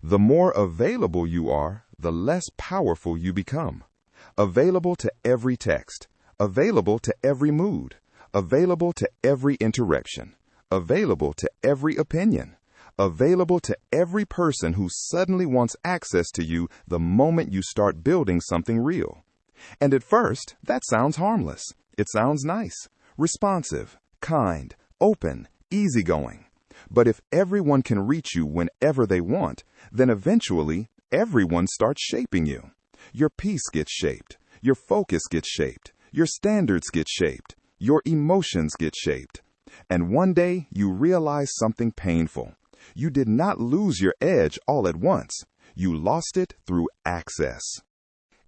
The more available you are, the less powerful you become. Available to every text, available to every mood, available to every interaction, available to every opinion, available to every person who suddenly wants access to you the moment you start building something real. And at first, that sounds harmless. It sounds nice, responsive, kind, open, easygoing. But if everyone can reach you whenever they want, then eventually everyone starts shaping you. Your peace gets shaped, your focus gets shaped, your standards get shaped, your emotions get shaped. And one day you realize something painful. You did not lose your edge all at once. You lost it through access.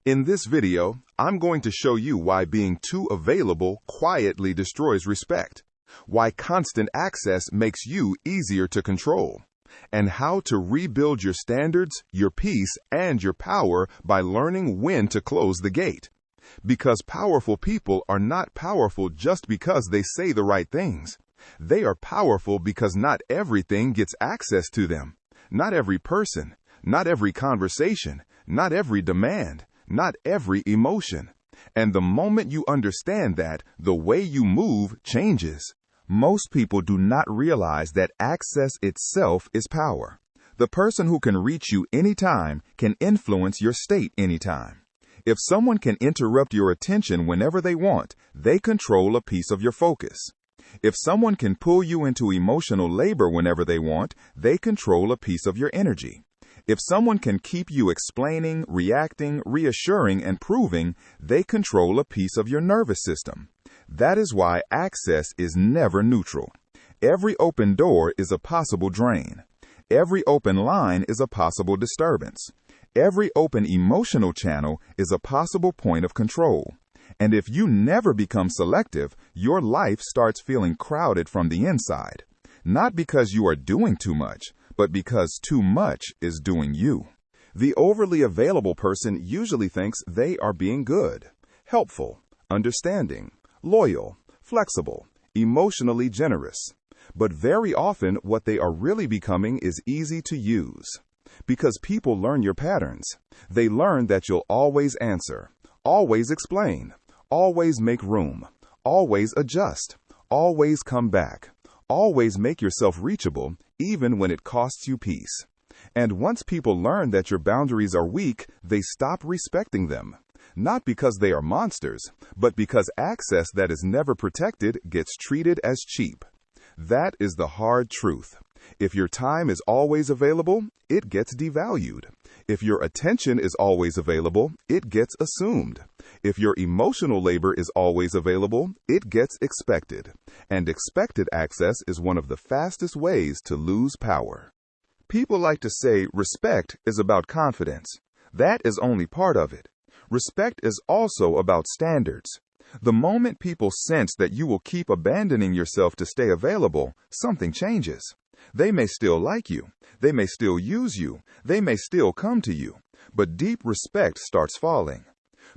In this video, I'm going to show you why being too available quietly destroys respect, why constant access makes you easier to control, and how to rebuild your standards, your peace, and your power by learning when to close the gate. Because powerful people are not powerful just because they say the right things. They are powerful because not everything gets access to them. Not every person, not every conversation, not every demand, not every emotion. And the moment you understand that, the way you move changes. Most people do not realize that access itself is power. The person who can reach you anytime can influence your state anytime. If someone can interrupt your attention whenever they want, they control a piece of your focus. If someone can pull you into emotional labor whenever they want, they control a piece of your energy. If someone can keep you explaining, reacting, reassuring, and proving, they control a piece of your nervous system. That is why access is never neutral. Every open door is a possible drain. Every open line is a possible disturbance. Every open emotional channel is a possible point of control. And if you never become selective, your life starts feeling crowded from the inside. Not because you are doing too much, but because too much is doing you. The overly available person usually thinks they are being good, helpful, understanding, loyal, flexible, emotionally generous. But very often what they are really becoming is easy to use. Because people learn your patterns. They learn that you'll always answer, always explain, always make room, always adjust, always come back, always make yourself reachable, even when it costs you peace. And once people learn that your boundaries are weak, they stop respecting them. Not because they are monsters, but because access that is never protected gets treated as cheap. That is the hard truth. If your time is always available, it gets devalued. If your attention is always available, it gets assumed. If your emotional labor is always available, it gets expected. And expected access is one of the fastest ways to lose power. People like to say respect is about confidence. That is only part of it. Respect is also about standards. The moment people sense that you will keep abandoning yourself to stay available, something changes. They may still like you. They may still use you. They may still come to you. But deep respect starts falling.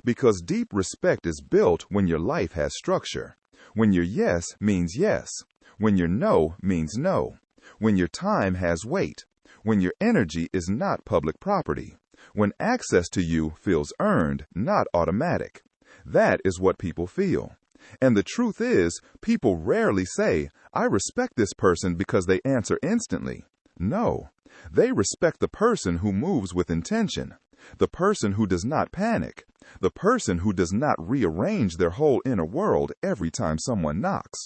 Because deep respect is built when your life has structure. When your yes means yes. When your no means no. When your time has weight. When your energy is not public property. When access to you feels earned, not automatic. That is what people feel. And the truth is, people rarely say, I respect this person because they answer instantly. No, they respect the person who moves with intention, the person who does not panic, the person who does not rearrange their whole inner world every time someone knocks.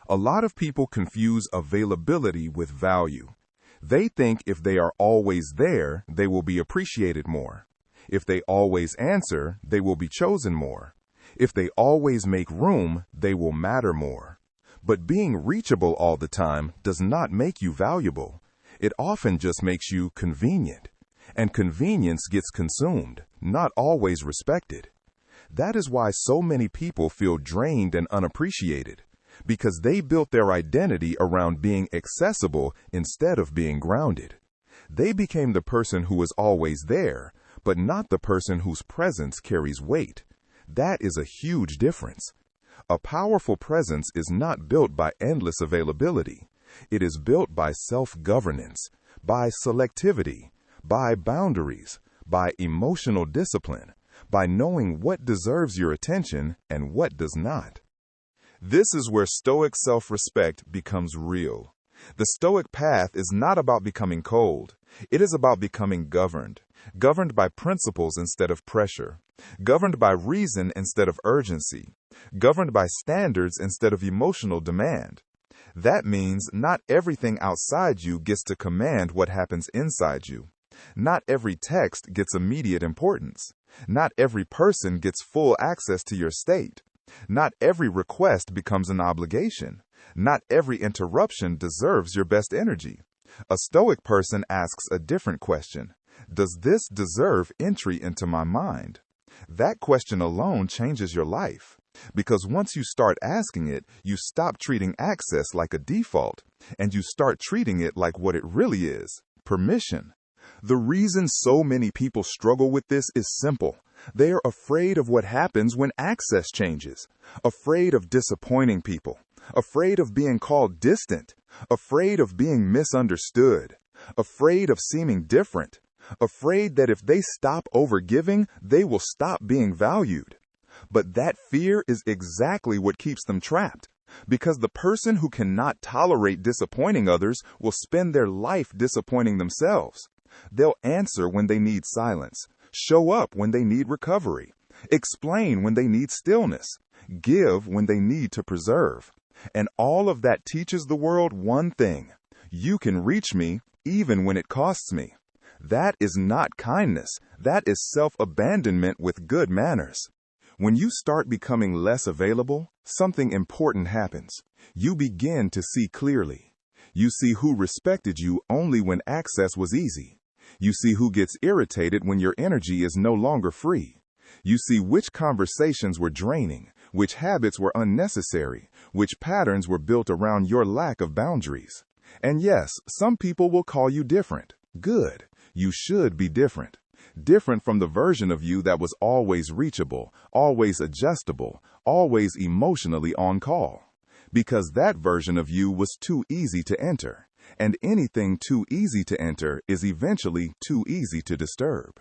A lot of people confuse availability with value. They think if they are always there, they will be appreciated more. If they always answer, they will be chosen more. If they always make room, they will matter more. But being reachable all the time does not make you valuable. It often just makes you convenient. And convenience gets consumed, not always respected. That is why so many people feel drained and unappreciated, because they built their identity around being accessible instead of being grounded. They became the person who is always there, but not the person whose presence carries weight. That is a huge difference. A powerful presence is not built by endless availability. It is built by self-governance, by selectivity, by boundaries, by emotional discipline, by knowing what deserves your attention and what does not. This is where Stoic self-respect becomes real. The Stoic path is not about becoming cold. It is about becoming governed by principles instead of pressure, governed by reason instead of urgency, governed by standards instead of emotional demand. That means not everything outside you gets to command what happens inside you. Not every text gets immediate importance. Not every person gets full access to your state. Not every request becomes an obligation. Not every interruption deserves your best energy. A Stoic person asks a different question. Does this deserve entry into my mind? That question alone changes your life. Because once you start asking it, you stop treating access like a default, and you start treating it like what it really is: permission. The reason so many people struggle with this is simple. They are afraid of what happens when access changes, afraid of disappointing people, afraid of being called distant, afraid of being misunderstood, afraid of seeming different, afraid that if they stop overgiving, they will stop being valued. But that fear is exactly what keeps them trapped, because the person who cannot tolerate disappointing others will spend their life disappointing themselves. They'll answer when they need silence, show up when they need recovery, explain when they need stillness, give when they need to preserve. And all of that teaches the world one thing: you can reach me even when it costs me. That is not kindness. That is self-abandonment with good manners. When you start becoming less available, something important happens. You begin to see clearly. You see who respected you only when access was easy. You see who gets irritated when your energy is no longer free. You see which conversations were draining, which habits were unnecessary, which patterns were built around your lack of boundaries. And yes, some people will call you different. Good. You should be different. Different from the version of you that was always reachable, always adjustable, always emotionally on call. Because that version of you was too easy to enter. And anything too easy to enter is eventually too easy to disturb.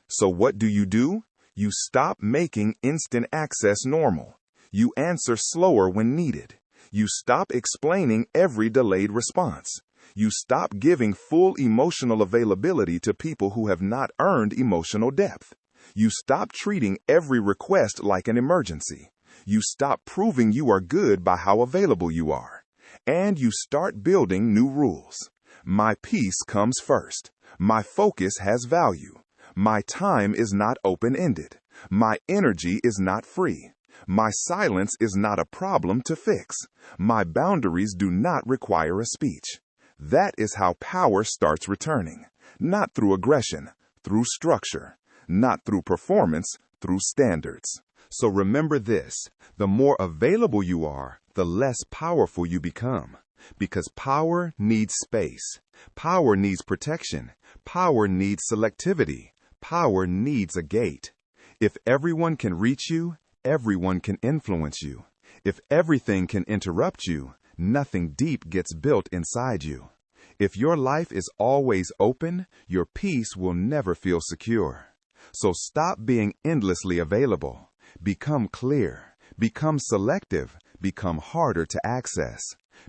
So what do? You stop making instant access normal. You answer slower when needed. You stop explaining every delayed response. You stop giving full emotional availability to people who have not earned emotional depth. You stop treating every request like an emergency. You stop proving you are good by how available you are. And you start building new rules. My peace comes first. My focus has value. My time is not open-ended. My energy is not free. My silence is not a problem to fix. My boundaries do not require a speech. That is how power starts returning. Not through aggression, through structure. Not through performance, through standards. So remember this: the more available you are, the less powerful you become. Because power needs space. Power needs protection. Power needs selectivity. Power needs a gate. If everyone can reach you, everyone can influence you. If everything can interrupt you, nothing deep gets built inside you. If your life is always open, your peace will never feel secure. So stop being endlessly available. Become clear. Become selective. Become harder to access.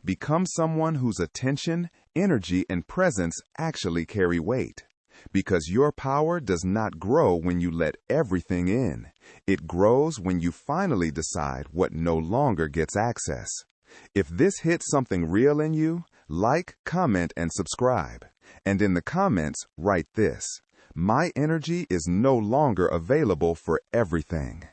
Become someone whose attention, energy, and presence actually carry weight. Because your power does not grow when you let everything in. It grows when you finally decide what no longer gets access. If this hits something real in you, like, comment, and subscribe. And in the comments, write this: my energy is no longer available for everything.